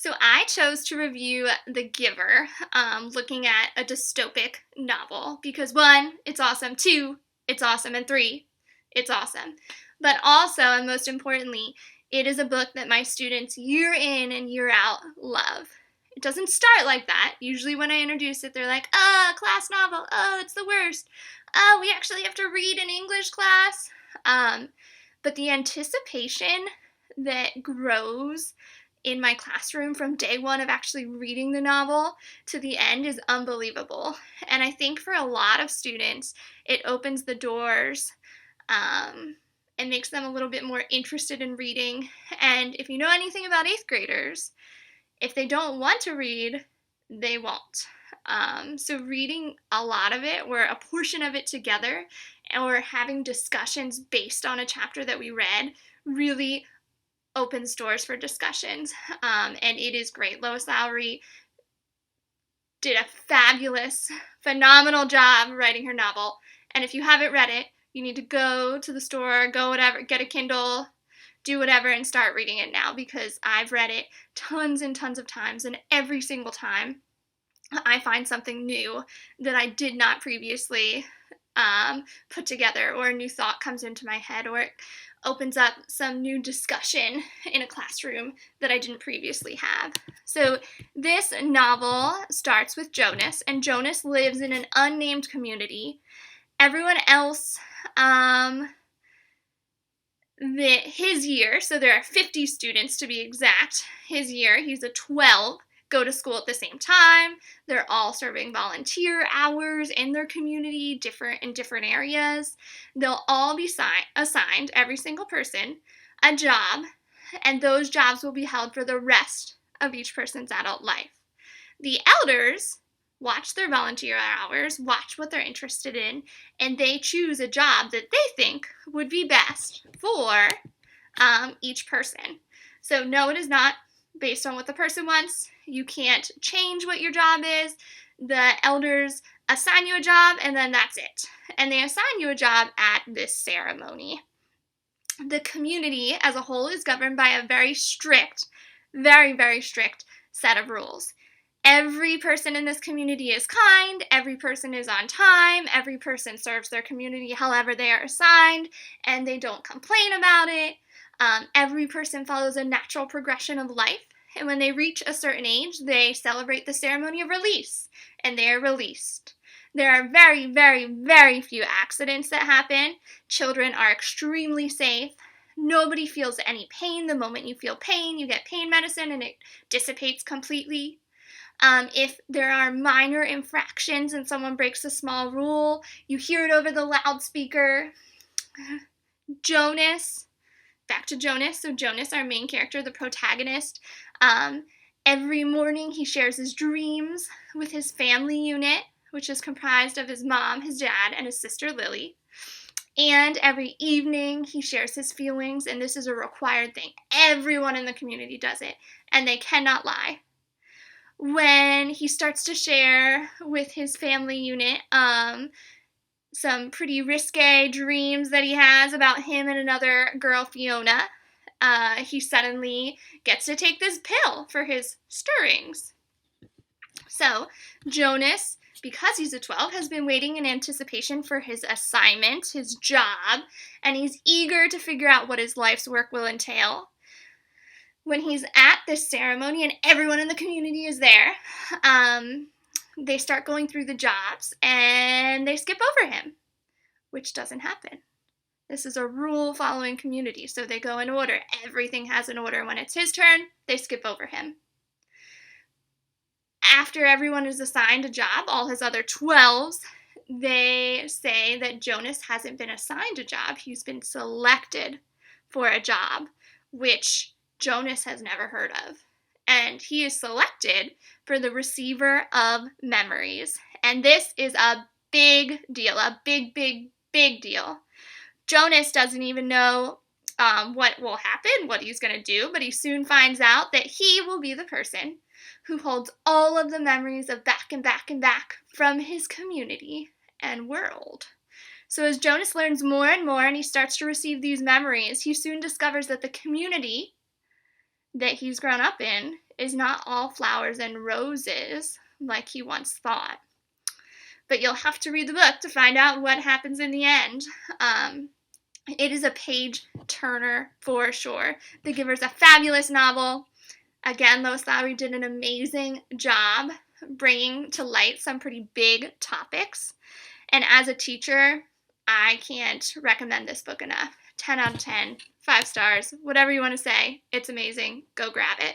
So I chose to review The Giver, looking at a dystopic novel because one, it's awesome, two, it's awesome, and three, it's awesome. But also, and most importantly, it is a book that my students year in and year out love. It doesn't start like that. Usually when I introduce it, they're like, class novel, it's the worst. We actually have to read in English class. But the anticipation that grows in my classroom from day one of actually reading the novel to the end is unbelievable. And I think for a lot of students, it opens the doors and makes them a little bit more interested in reading. And if you know anything about 8th graders, if they don't want to read, they won't. So reading a lot of it, or a portion of it together, or having discussions based on a chapter that we read, really opens doors for discussions, and it is great. Lois Lowry did a fabulous, phenomenal job writing her novel, and if you haven't read it, you need to go to the store, go whatever, get a Kindle, do whatever, and start reading it now, because I've read it tons and tons of times, and every single time I find something new that I did not previously put together, or a new thought comes into my head, or it opens up some new discussion in a classroom that I didn't previously have. So this novel starts with Jonas, and Jonas lives in an unnamed community. Everyone else, his year, so there are 50 students to be exact, his year, he's a 12, go to school at the same time. They're all serving volunteer hours in their community, in different areas. They'll all be assigned, every single person, a job, and those jobs will be held for the rest of each person's adult life. The elders watch their volunteer hours, watch what they're interested in, and they choose a job that they think would be best for each person. So no, it is not based on what the person wants. You can't change what your job is. The elders assign you a job, and then that's it. And they assign you a job at this ceremony. The community as a whole is governed by a very strict, very, very strict set of rules. Every person in this community is kind, every person is on time, every person serves their community however they are assigned, and they don't complain about it. Every person follows a natural progression of life, and when they reach a certain age, they celebrate the ceremony of release, and they are released. There are very, very, very few accidents that happen. Children are extremely safe. Nobody feels any pain. The moment you feel pain, you get pain medicine, and it dissipates completely. If there are minor infractions and someone breaks a small rule, you hear it over the loudspeaker. Back to Jonas. So Jonas, our main character, the protagonist, every morning he shares his dreams with his family unit, which is comprised of his mom, his dad, and his sister Lily. And every evening he shares his feelings, and this is a required thing. Everyone in the community does it, and they cannot lie. When he starts to share with his family unit some pretty risque dreams that he has about him and another girl, Fiona, he suddenly gets to take this pill for his stirrings. So Jonas, because he's a 12, has been waiting in anticipation for his assignment, his job, and he's eager to figure out what his life's work will entail. When he's at this ceremony and everyone in the community is there, they start going through the jobs and they skip over him, which doesn't happen. This is a rule-following community, so they go in order. Everything has an order. When it's his turn, they skip over him. After everyone is assigned a job, all his other 12s, they say that Jonas hasn't been assigned a job. He's been selected for a job, which Jonas has never heard of. And he is selected for the receiver of memories. And this is a big deal, a big, big, big deal. Jonas doesn't even know what will happen, what he's going to do, but he soon finds out that he will be the person who holds all of the memories of back and back and back from his community and world. So as Jonas learns more and more and he starts to receive these memories, he soon discovers that the community that he's grown up in is not all flowers and roses like he once thought. But you'll have to read the book to find out what happens in the end. It is a page turner for sure. The Giver's a fabulous novel. Again, Lois Lowry did an amazing job bringing to light some pretty big topics. And as a teacher, I can't recommend this book enough. 10 out of 10, 5 stars, whatever you want to say. It's amazing. Go grab it.